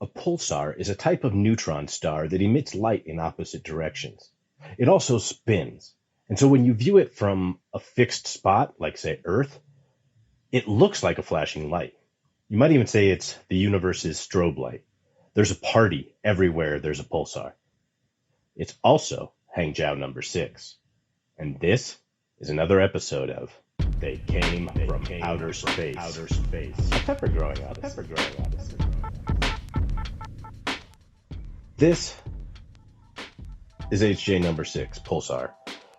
A pulsar is a type of neutron star that emits light in opposite directions. It also spins, and so when you view it from a fixed spot, like say Earth, it looks like a flashing light. You might even say it's the universe's strobe light. There's a party everywhere there's a pulsar. It's also Hangjiao number 6. And this is another episode of They Came from Outer Space. A pepper growing odyssey. This is HJ number 6 Pulsar.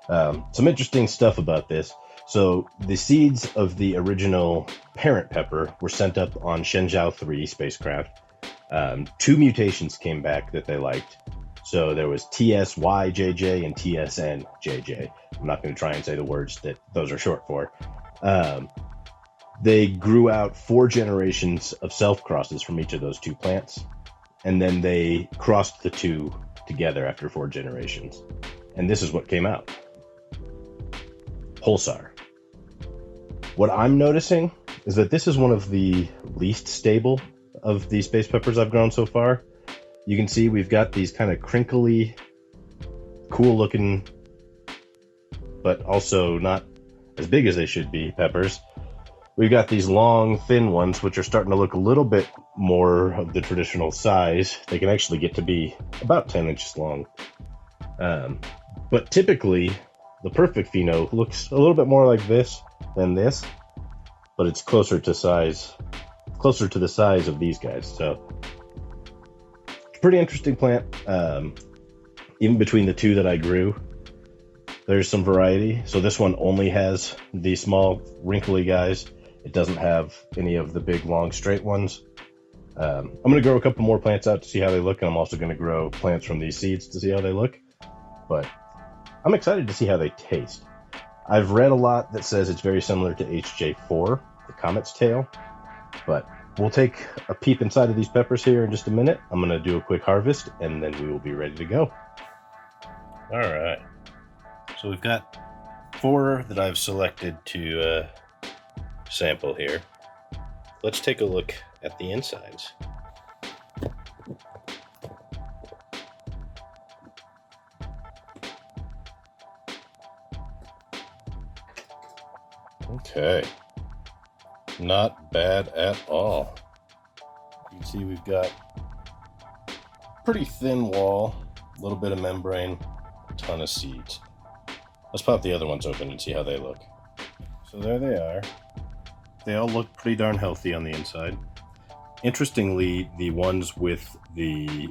Some interesting stuff about this. So the seeds of the original parent pepper were sent up on Hangjiao 3 spacecraft. 2 mutations came back that they liked. So there was TSYJJ and TSNJJ. I'm not going to try and say the words that those are short for. They grew out 4 generations of self-crosses from each of those 2 plants. And then they crossed the 2 together after 4 generations. And this is what came out. Pulsar. What I'm noticing is that this is one of the least stable of the space peppers I've grown so far. You can see we've got these kind of crinkly, cool looking, but also not as big as they should be peppers. We've got these long, thin ones, which are starting to look a little bit more of the traditional size. They can actually get to be about 10 inches long. But typically, the perfect pheno looks a little bit more like this than this, but it's closer to the size of these guys. So, pretty interesting plant. Even between the 2 that I grew, there's some variety. So this one only has the small, wrinkly guys. It doesn't have any of the big, long, straight ones. I'm going to grow a couple more plants out to see how they look, and I'm also going to grow plants from these seeds to see how they look. But I'm excited to see how they taste. I've read a lot that says it's very similar to HJ4, the comet's tail. But we'll take a peep inside of these peppers here in just a minute. I'm going to do a quick harvest, and then we will be ready to go. All right. So we've got 4 that I've selected to sample here. Let's take a look at the insides. Okay. Not bad at all. You can see we've got pretty thin wall, a little bit of membrane, a ton of seeds. Let's pop the other ones open and see how they look. So there they are. They all look pretty darn healthy on the inside. Interestingly, the ones with the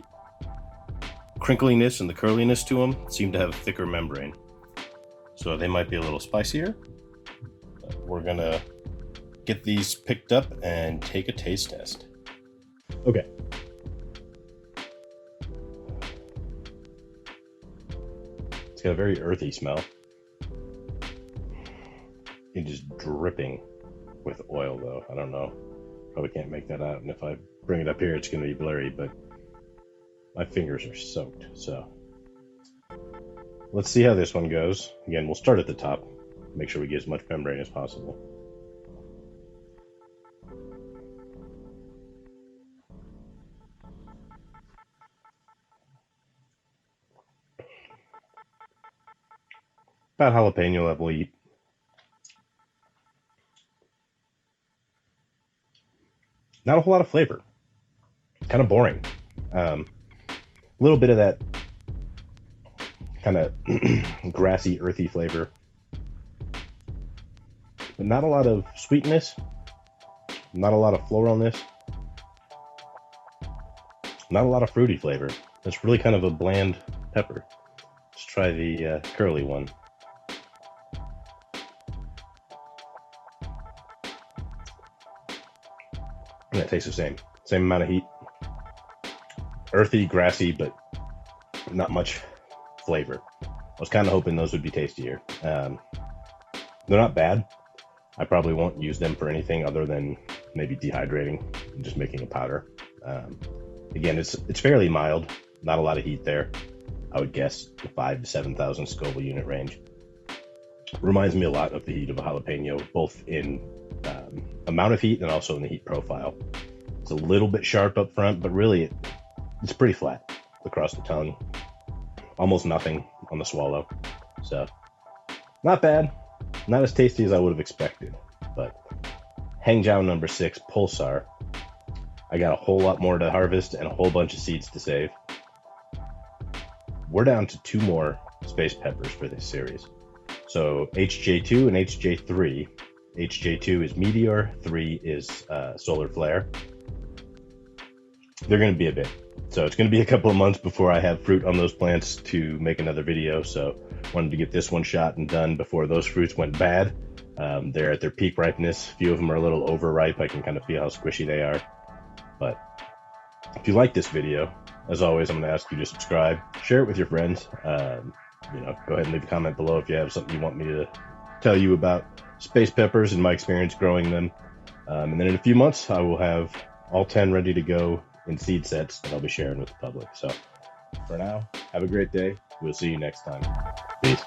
crinkliness and the curliness to them seem to have thicker membrane. So they might be a little spicier. We're gonna get these picked up and take a taste test. Okay. It's got a very earthy smell. It is dripping with oil though. I don't know. Probably can't make that out, and if I bring it up here it's going to be blurry, but my fingers are soaked. So let's see how this one goes. Again, we'll start at the top. Make sure we get as much membrane as possible. About jalapeno level heat. Not a whole lot of flavor. Kind of boring. A little bit of that kind of grassy, earthy flavor. But not a lot of sweetness. Not a lot of floralness. Not a lot of fruity flavor. It's really kind of a bland pepper. Let's try the curly one. And it tastes the same. Same amount of heat. Earthy, grassy, but not much flavor. I was kind of hoping those would be tastier. They're not bad. I probably won't use them for anything other than maybe dehydrating and just making a powder. Again, it's fairly mild. Not a lot of heat there. I would guess the 5,000 to 7,000 Scoville unit range. Reminds me a lot of the heat of a jalapeno, both in amount of heat and also in the heat profile. It's a little bit sharp up front, but really it's pretty flat across the tongue. Almost nothing on the swallow. So not bad. Not as tasty as I would have expected, but Hangjiao number 6 Pulsar. I got a whole lot more to harvest and a whole bunch of seeds to save. We're down to 2 more space peppers for this series. So HJ2 and HJ3. HJ2 is Meteor, 3 is Solar Flare. They're going to be a bit. So it's going to be a couple of months before I have fruit on those plants to make another video. So wanted to get this one shot and done before those fruits went bad. They're at their peak ripeness. A few of them are a little overripe. I can kind of feel how squishy they are. But if you like this video, as always, I'm going to ask you to subscribe, share it with your friends. You know, go ahead and leave a comment below if you have something you want me to tell you about space peppers and my experience growing them. And then in a few months, I will have all 10 ready to go in seed sets that I'll be sharing with the public. So for now, have a great day. We'll see you next time. Peace.